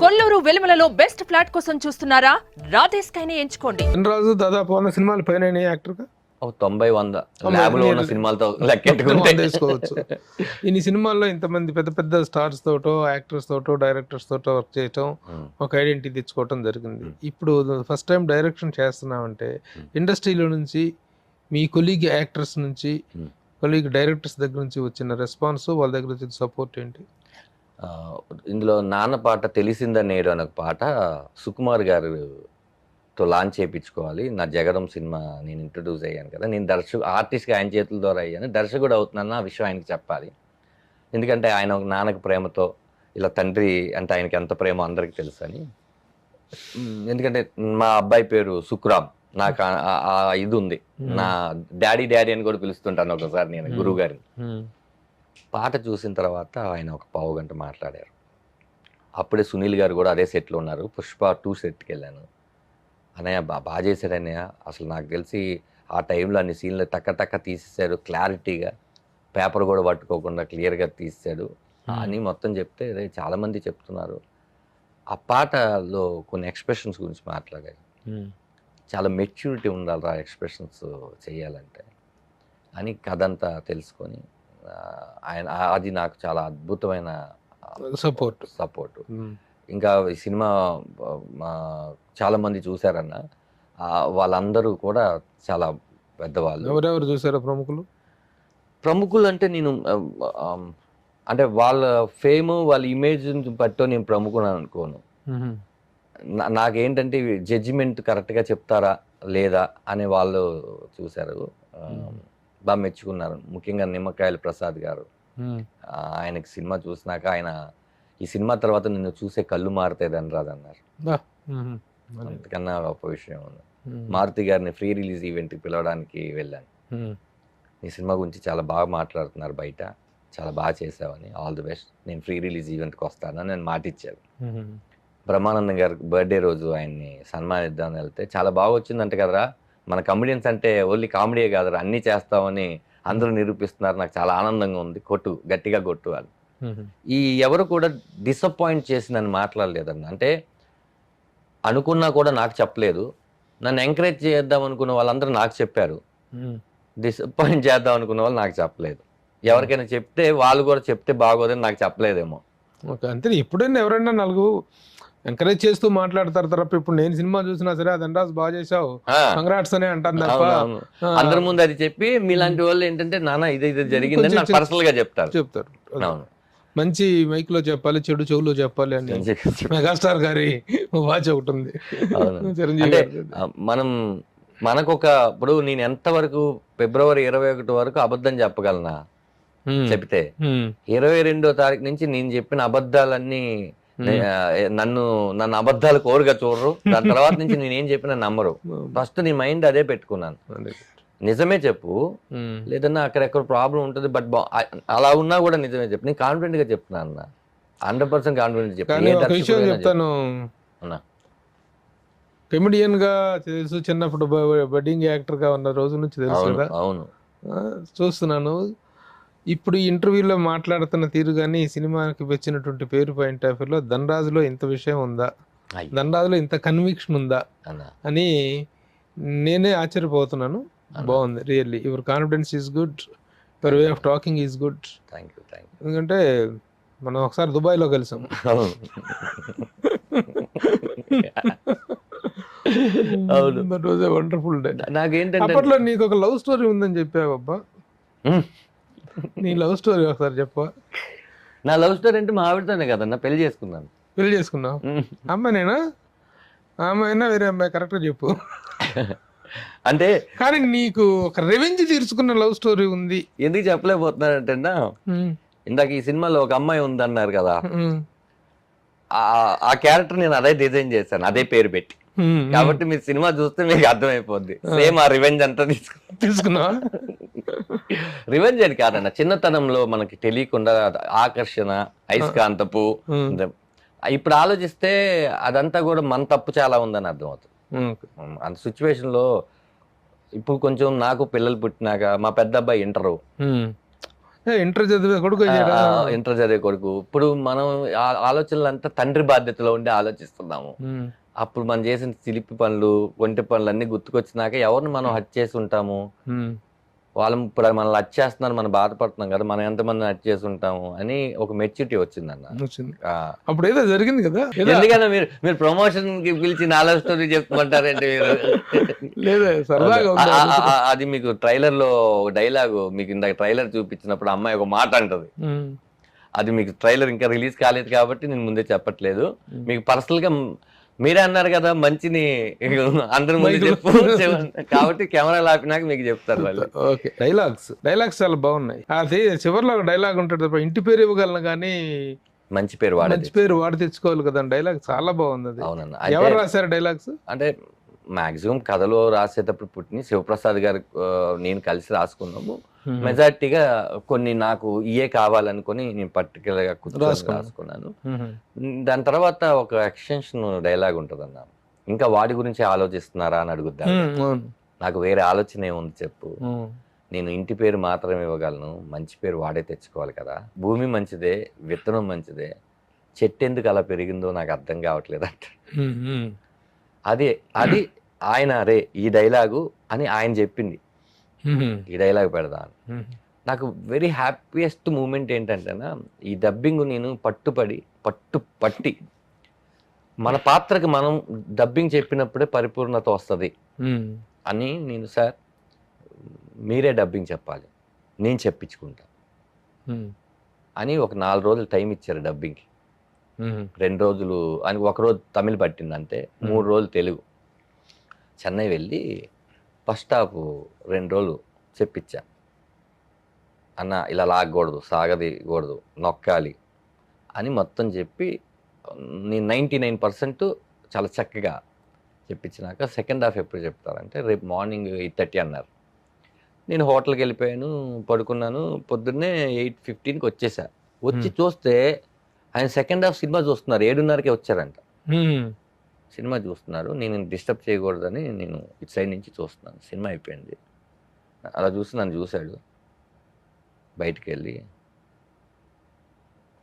Kolluru వెలుమలలో best flat కోసం చూస్తున్నారా? రాధేశ్ కైనే ఎంచుకోండి. రాజు దాదాపు 100 సినిమాలు పైన యాక్టర్ 90-100 ల్యాబ్ లో ఉన్న సినిమాలతో లెక్కెట్టుకుంటే తీసుకోవచ్చు. ఇన్ని సినిమాల్లో ఇంతమంది పెద్ద పెద్ద స్టార్స్ తోటో యాక్టర్స్ తోటో డైరెక్టర్స్ తోటో వర్క్ చేయటం, ఒక ఐడెంటిటీ తెచ్చుకోవటం జరిగింది. ఇప్పుడు ఫస్ట్ టైం డైరెక్షన్ చేస్తున్నామంటే ఇండస్ట్రీలో నుంచి మీ కొలీగ్ యాక్టర్స్ నుంచి కొలీగ్ డైరెక్టర్స్ దగ్గర నుంచి వచ్చిన రెస్పాన్స్, వాళ్ళ దగ్గర వచ్చిన సపోర్ట్ ఏంటి? ఇందులో నాన్న పాట తెలిసిందా నేడు అనే పాట సుకుమార్ గారితో లాంచ్ చేయించుకోవాలి. నా జగడం సినిమా నేను ఇంట్రడ్యూస్ అయ్యాను కదా, నేను ఆర్టిస్ట్గా ఆయన చేతుల ద్వారా అయ్యాను, దర్శకుడు అవుతున్నాను, ఆ విషయం ఆయనకి చెప్పాలి. ఎందుకంటే ఆయన ఒక నాన్నకి ప్రేమతో, ఇలా తండ్రి అంటే ఆయనకి ఎంత ప్రేమో అందరికీ తెలుసు అని. ఎందుకంటే మా అబ్బాయి పేరు సుకురామ్, నాకు ఇది ఉంది, నా డాడీ అని కూడా పిలుస్తుంటాను ఒకసారి నేను గురువు గారిని. పాట చూసిన తర్వాత ఆయన ఒక పావు గంట మాట్లాడారు. అప్పుడే సునీల్ గారు కూడా అదే సెట్లో ఉన్నారు. పుష్ప 2 సెట్కి వెళ్ళాను. అన్నయ్య బాగా చేశాడు అన్నయ్య, అసలు నాకు తెలిసి ఆ టైంలో అన్ని సీన్లు టక్క తీసేశాడు, క్లారిటీగా పేపర్ కూడా పట్టుకోకుండా క్లియర్గా తీసాడు అని మొత్తం చెప్తే చాలామంది చెప్తున్నారు. ఆ పాటలో కొన్ని ఎక్స్ప్రెషన్స్ గురించి మాట్లాడారు. చాలా మెచ్యూరిటీ ఉండాలి ఆ ఎక్స్ప్రెషన్స్ చేయాలంటే అని కథ అంతా తెలుసుకొని ఆయన అది నాకు చాలా అద్భుతమైన సపోర్ట్. ఇంకా ఈ సినిమా చాలా మంది చూసారన్న, వాళ్ళందరూ కూడా చాలా పెద్దవాళ్ళు. ఎవరెవరు చూసారా ప్రముఖులు అంటే నేను అంటే వాళ్ళ ఫేమ్, వాళ్ళ ఇమేజ్ బట్టో నేను ప్రముఖులు అనుకోను. నాకేంటంటే జడ్జిమెంట్ కరెక్ట్గా చెప్తారా లేదా అనే వాళ్ళు చూశారు, బాగా మెచ్చుకున్నారు. ముఖ్యంగా నిమ్మకాయల ప్రసాద్ గారు, ఆయనకి సినిమా చూసినాక ఆయన ఈ సినిమా తర్వాత నిన్ను చూసే కళ్ళు మారుతాయి ధనరాజ్ అన్నారు. అంతకన్నా గొప్ప విషయం ఉంది. మారుతి గారిని ఫ్రీ రిలీజ్ ఈవెంట్కి పిలవడానికి వెళ్ళాను. ఈ సినిమా గురించి చాలా బాగా మాట్లాడుతున్నారు బయట, చాలా బాగా చేసావని, ఆల్ ది బెస్ట్, నేను ఫ్రీ రిలీజ్ ఈవెంట్కి వస్తానని నేను మాట ఇచ్చాను. బ్రహ్మానందం గారి బర్త్డే రోజు ఆయన్ని సన్మానిద్దామని వెళ్తే చాలా బాగా వచ్చిందంటే కదరా, మన కమెడియన్స్ అంటే ఓన్లీ కామెడీయే కాదురా, అన్నీ చేస్తామని అందరూ నిరూపిస్తున్నారు, నాకు చాలా ఆనందంగా ఉంది, గట్టిగా కొట్టు అని. ఈ ఎవరు కూడా డిసప్పాయింట్ చేసి నన్ను మాట్లాడలేదన్న, అంటే అనుకున్నా కూడా నాకు చెప్పలేదు. నన్ను ఎంకరేజ్ చేద్దాం అనుకున్న వాళ్ళందరూ నాకు చెప్పారు, డిసప్పాయింట్ చేద్దాం అనుకున్న వాళ్ళు నాకు చెప్పలేదు. ఎవరికైనా చెప్తే వాళ్ళు కూడా చెప్తే బాగోదని నాకు చెప్పలేదేమో. అంతే, ఎప్పుడైనా ఎవరైనా నలుగురు ఎంకరేజ్ చేస్తూ మాట్లాడతారు తప్ప, ఇప్పుడు నేను సినిమా చూసినా సరే ధనరాజ్ బాగా చేసావు, కంగ్రాట్స్ అనే అంటాను తప్ప అందరి ముందు అది చెప్పి మీలాంటి వాళ్ళు ఏంటంటే నాన్న ఇది జరిగిందని నాకు పర్సనల్ గా చెప్తారు. మంచి మైక్ లో చెప్పాలి, చెడు చెవులో చెప్పాలి అని మెగాస్టార్ గారి వాచ్ ఒకటి ఉంది. అంటే మనకొక ఇప్పుడు నేను ఎంతవరకు ఫిబ్రవరి 21 వరకు అబద్ధం చెప్పగలనా చెప్తే, 22వ తారీఖు నుంచి నేను చెప్పిన అబద్ధాలన్నీ నన్ను అబద్ధాలు కోరుగా చూడరు. దాని తర్వాత నుంచి నేనేం చెప్పినా నమ్మరు. ఫస్ట్ నీ మైండ్ అదే పెట్టుకున్నాను, నిజమే చెప్పు, లేదన్నా అక్కడెక్కడ ప్రాబ్లం ఉంటుంది, బట్ అలా ఉన్నా కూడా నిజమే చెప్పు. నేను కాన్ఫిడెంట్ గా చెప్తున్నాను అన్న, 100% కాన్ఫిడెంట్ చెప్తాను. కమెడియన్ గా తెలుసు, చిన్నప్పుడు బడ్డింగ్ యాక్టర్ గా ఉన్న రోజు నుంచి తెలుసు కదా. అవును, చూస్తున్నాను. ఇప్పుడు ఈ ఇంటర్వ్యూలో మాట్లాడుతున్న తీరు కానీ ఈ సినిమాకి వచ్చినటువంటి పేరు పాయింట్ ఆఫ్ వ్యూలో ధనరాజులో ఇంత విషయం ఉందా, ధనరాజులో ఇంత కన్విక్షన్ ఉందా అని నేనే ఆశ్చర్యపోతున్నాను. బాగుంది, really your confidence is good, your way of talking is good. ఎందుకంటే మనం ఒకసారి దుబాయ్లో కలిసాం. Wonderful day. అప్పట్లో నీకు ఒక లవ్ స్టోరీ ఉందని చెప్పావబ్బా, నీ లవ్ స్టోరీ ఒకసారి చెప్పవా? నా లవ్ స్టోరీ అంటే మా ఆవిడతోనే కదన్నా పెళ్లి చేసుకున్నావు. అమ్మాయినేనా? అమ్మాయినా వేరే అమ్మాయి? కరెక్ట్గా చెప్పు. అంటే కానీ నీకు ఒక రెవెంజ్ తీర్చుకున్న లవ్ స్టోరీ ఉంది. ఎందుకు చెప్పలేకపోతున్నానంటే, ఇందాక ఈ సినిమాలో ఒక అమ్మాయి ఉందన్నారు కదా, ఆ క్యారెక్టర్ నేను అదే డిజైన్ చేశాను, అదే పేరు పెట్టి. కాబట్టి మీరు సినిమా చూస్తే మీకు అర్థమైపోద్ది. సేమ్ ఆ రివెంజ్ అంతా తీసుకున్నా. రివెంజ్ అని కాదన్న, చిన్నతనంలో మనకి తెలియకుండా ఆకర్షణ, ఐస్కాంతపు, ఇప్పుడు ఆలోచిస్తే అదంతా కూడా మన తప్పు చాలా ఉందని అర్థమవుతుంది. అంత సిచ్యువేషన్ లో ఇప్పుడు కొంచెం నాకు పిల్లలు పుట్టినాక, మా పెద్ద అబ్బాయి ఇంటరు, ఇంటర్ చదివే కొడుకు ఇంటర్ చదివే కొడుకు. ఇప్పుడు మనం ఆలోచనలు అంతా తండ్రి బాధ్యతలో ఉండి ఆలోచిస్తున్నాము. అప్పుడు మనం చేసిన చిలిపి పనులు, ఒంటి పనులు అన్ని గుర్తుకొచ్చినాక ఎవరిని మనం హత్య చేసి ఉంటాము, వాళ్ళు ఇప్పుడు మనల్ని హత్య చేస్తున్నారు, మనం బాధపడుతున్నాం కదా, మనం ఎంతమంది హత్య చేసి ఉంటాము అని ఒక మెచ్యూరిటీ వచ్చిందన్న. అప్పుడు ఏదో జరిగింది కదా. ఎందుకన్నా మీరు ప్రమోషన్ కి పిలిచి నాలుగు స్టోరీ చెప్పుకుంటారంటే మీరు అది మీకు ట్రైలర్ లో డైలాగు, మీకు ఇందాక ట్రైలర్ చూపించినప్పుడు అమ్మాయి ఒక మాట అంటది, అది మీకు ట్రైలర్ ఇంకా రిలీజ్ కాలేదు కాబట్టి నేను ముందే చెప్పట్లేదు. మీకు పర్సనల్ గా మీరే అన్నారు కదా మంచిని అందరి ముందు చెప్పు కాబట్టి కెమెరా ఆపినాక మీకు చెప్తారు వాళ్ళు. ఓకే, డైలాగ్స్ చాలా బాగున్నాయి. అది చివరిలో ఒక డైలాగ్ ఉంటుంది, ఇంటి పేరు ఇవ్వగలను కానీ మంచి పేరు వాడి తెచ్చుకోవాలి కదా. డైలాగ్ చాలా బాగుంది అది. అవునన్నా. ఎవరు రాశారు డైలాగ్స్? అంటే మాక్సిమం కథలో రాసేటప్పుడు పుట్టిన శివప్రసాద్ గారు నేను కలిసి రాసుకున్నాము. మెజారిటీగా కొన్ని నాకు ఇయే కావాలనుకుని నేను పర్టికులర్ గా రాసుకున్నాను. దాని తర్వాత ఒక ఎక్స్టెన్షన్ డైలాగ్ ఉంటుంది అన్న, ఇంకా వాడి గురించి ఆలోచిస్తున్నారా అని అడుగుద్దా. నాకు వేరే ఆలోచన ఏముంది చెప్పు, నేను ఇంటి పేరు మాత్రమే ఇవ్వగలను, మంచి పేరు వాడే తెచ్చుకోవాలి కదా. భూమి మంచిదే, విత్తనం మంచిదే, చెట్టు ఎందుకు అలా పెరిగిందో నాకు అర్థం కావట్లేదు అంట. అది ఆయన రే ఈ డైలాగు అని ఆయన చెప్పింది, ఈ డైలాగ్ పెడదా అని. నాకు వెరీ హ్యాపీయెస్ట్ మూమెంట్ ఏంటంటేనా, ఈ డబ్బింగ్ నేను పట్టి మన పాత్రకి మనం డబ్బింగ్ చెప్పినప్పుడే పరిపూర్ణత వస్తుంది అని నేను, సార్ మీరే డబ్బింగ్ చెప్పాలి, నేను చెప్పించుకుంటా అని ఒక 4 రోజులు టైం ఇచ్చారు డబ్బింగ్కి. 2 రోజులు అని, 1 రోజు తమిళ్ పట్టింది అంతే, 3 రోజులు తెలుగు. చెన్నై వెళ్ళి ఫస్ట్ హాఫ్ 2 రోజులు చెప్పించా. అన్న ఇలా లాగకూడదు, సాగదీయకూడదు, నొక్కాలి అని మొత్తం చెప్పి నేను 99% చాలా చక్కగా చెప్పించినాక సెకండ్ హాఫ్ ఎప్పుడు చెప్తారంటే రేపు మార్నింగ్ 8:30 అన్నారు. నేను హోటల్కి వెళ్ళిపోయాను, పడుకున్నాను. పొద్దున్నే 8:15కి వచ్చేసా. వచ్చి చూస్తే ఆయన సెకండ్ హాఫ్ సినిమా చూస్తున్నారు, 7:30కే వచ్చారంట. సినిమా చూస్తున్నారు, నేను డిస్టర్బ్ చేయకూడదని నేను ఇటు సైడ్ నుంచి చూస్తున్నాను. సినిమా అయిపోయింది, అలా చూసి నన్ను చూశాడు, బయటికి వెళ్ళి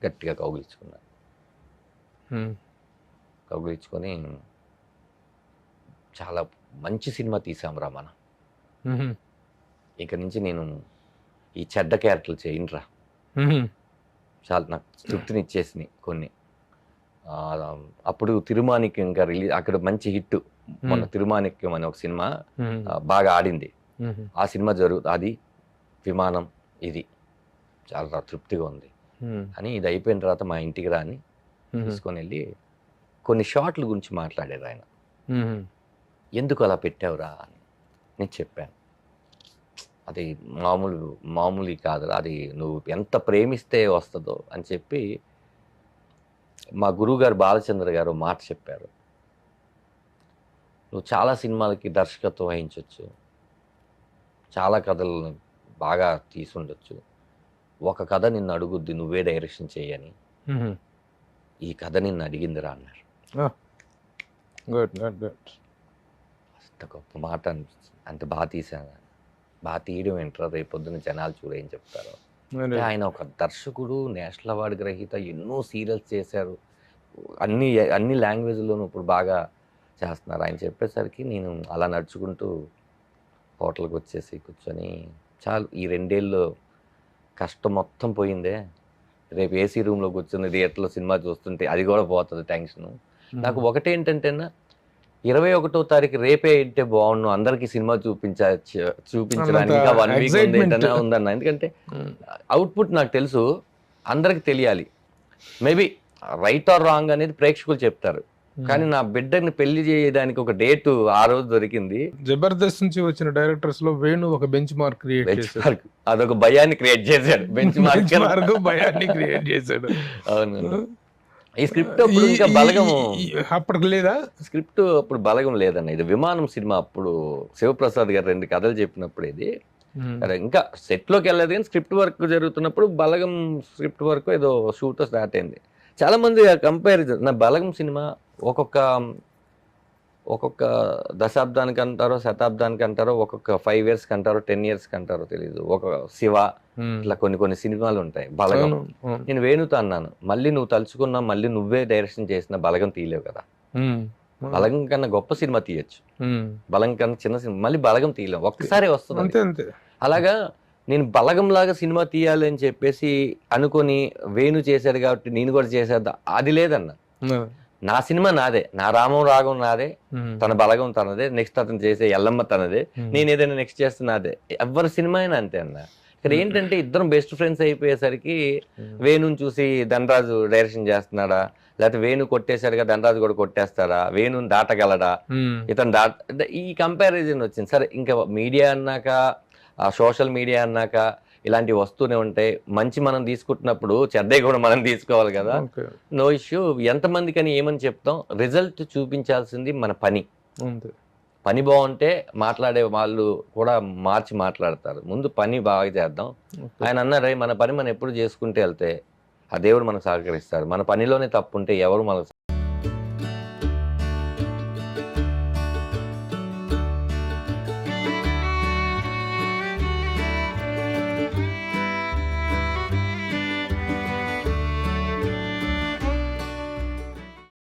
గట్టిగా కౌగిలించుకున్నాను. కౌగిలించుకొని చాలా మంచి సినిమా తీసాంరా మనం, ఇక నుంచి నేను ఈ చెడ్డ క్యారెక్టర్లు చేయనురా, చాలా నాకు తృప్తినిచ్చేసినాయి కొన్ని. అప్పుడు తిరుమాణిక్యం ఇంకా రిలీజ్, అక్కడ మంచి హిట్, మొన్న తిరుమాణిక్యం అనే ఒక సినిమా బాగా ఆడింది. ఆ సినిమా అది విమానం, ఇది చాలా తృప్తిగా ఉంది అని. ఇది అయిపోయిన తర్వాత మా ఇంటికి రాని తీసుకొని వెళ్ళి కొన్ని షాట్ల గురించి మాట్లాడారు ఆయన. ఎందుకు అలా పెట్టావురా అని నేను చెప్పాను. అది మామూలు కాదురా, అది నువ్వు ఎంత ప్రేమిస్తే వస్తుందో అని చెప్పి మా గురువుగారు బాలచంద్ర గారు మాట చెప్పారు. నువ్వు చాలా సినిమాలకి దర్శకత్వం వహించవచ్చు, చాలా కథలను బాగా తీసుండొచ్చు, ఒక కథ నిన్ను అడుగుద్ది నువ్వే డైరెక్షన్ చేయని, ఈ కథ నిన్ను అడిగిందిరా అన్నారు. అంత గొప్ప మాట అనిపించింది. అంత బాగా తీసాను. బాగా తీయడం ఏంట్రా, రేపొద్దున జనాలు చూడ ఏం చెప్తారో. ఆయన ఒక దర్శకుడు, నేషనల్ అవార్డు గ్రహీత, ఎన్నో సీరియల్స్ చేశారు, అన్ని లాంగ్వేజ్లోనూ ఇప్పుడు బాగా చేస్తున్నారు. ఆయన చెప్పేసరికి నేను అలా నడుచుకుంటూ హోటల్కి వచ్చేసి కూర్చొని, చాలు ఈ 2 ఏళ్ళు కష్టం మొత్తం పోయిందే, రేపు ఏసీ రూమ్లో కూర్చొని థియేటర్లో సినిమా చూస్తుంటే అది కూడా పోతుంది టెన్షన్. నాకు ఒకటేంటంటేనా, 21వ తారీఖు రేపే అయితే బాగుండు, అందరికి సినిమా చూపించడానికి 1 వీక్ ఉందన్న. ఎందుకంటే అవుట్పుట్ నాకు తెలుసు, అందరికి తెలియాలి. మేబీ రైట్ ఆర్ రాంగ్ అనేది ప్రేక్షకులు చెప్తారు, కానీ నా బిడ్డని పెళ్లి చేయడానికి ఒక డేట్ ఆ రోజు దొరికింది. జబర్దస్త్ నుంచి వచ్చిన డైరెక్టర్స్ లో వేణు ఒక బెంచ్ మార్క్ క్రియేట్ చేశాడు, అదొక భయాన్ని క్రియేట్ చేశాడు, బెంచ్ మార్క్ భయాన్ని క్రియేట్ చేశాడు. అవును. ఈ స్క్రిప్ట్ అప్పుడు ఇంకా బలగము అప్పటికి లేదా, స్క్రిప్ట్ అప్పుడు బలగం లేదన్న. ఇది విమానం సినిమా, అప్పుడు శివప్రసాద్ గారు 2 కథలు చెప్పినప్పుడు ఇది ఇంకా సెట్ లోకి వెళ్ళలేదు, కానీ స్క్రిప్ట్ వర్క్ జరుగుతున్నప్పుడు బలగం స్క్రిప్ట్ వర్క్ ఏదో షూట్ స్టార్ట్ అయింది. చాలా మంది కంపారిజన్, నా బలగం సినిమా ఒక్కొక్క ఒక్కొక్క దశాబ్దానికి అంటారో శతాబ్దానికి అంటారో ఒక్కొక్క 5 years అంటారో 10 years అంటారో తెలియదు. ఒక శివ ఇట్లా కొన్ని సినిమాలు ఉంటాయి. బలగం అవును, అవును. నేను వేణుతో అన్నాను, మళ్ళీ నువ్వు తలుచుకున్నా మళ్ళీ నువ్వే డైరెక్షన్ చేసిన బలగం తీయలేవు కదా. బలగం కన్నా గొప్ప సినిమా తీయచ్చు, బలగం కన్నా చిన్న సినిమా మళ్ళీ బలగం తీయలేము, ఒక్కసారి వస్తుంది. అంతే అంతే. అలాగా నేను బలగం లాగా సినిమా తీయాలి అని చెప్పేసి అనుకొని వేణు చేశాడు కాబట్టి నేను కూడా చేసేద్దా, అది లేదన్న. నా సినిమా నాదే, నా రామం రాగం నాదే, తన బలగం తనదే, నెక్స్ట్ అతను చేసే ఎల్లమ్మ తనదే, నేను ఏదైనా నెక్స్ట్ చేస్తున్నదే. ఎవరి సినిమా అయినా అంతే అన్న. ఇక్కడ ఏంటంటే ఇద్దరం బెస్ట్ ఫ్రెండ్స్ అయిపోయేసరికి వేణుని చూసి ధనరాజు డైరెక్షన్ చేస్తున్నాడా, లేకపోతే వేణు కొట్టేశాడుగా ధనరాజు కూడా కొట్టేస్తాడా, వేణుని దాటగలడా, ఇతను ఈ కంపారిజన్ వచ్చింది. సరే, ఇంకా మీడియా అన్నాక, సోషల్ మీడియా అన్నాక ఇలాంటివి వస్తూనే ఉంటాయి. మంచి మనం తీసుకుంటున్నప్పుడు చెడ్డవి కూడా మనం తీసుకోవాలి కదా, నో ఇష్యూ. ఎంతమందికి అని ఏమని చెప్తాం, రిజల్ట్ చూపించాల్సింది మన పని. పని బాగుంటే మాట్లాడే వాళ్ళు కూడా మార్చి మాట్లాడతారు. ముందు పని బాగా చేద్దాం. ఆయన అన్నారే, మన పని మనం ఎప్పుడు చేసుకుంటే వెళ్తే ఆ దేవుడు మనకు సహకరిస్తాడు. మన పనిలోనే తప్పు ఉంటే ఎవరు మనకు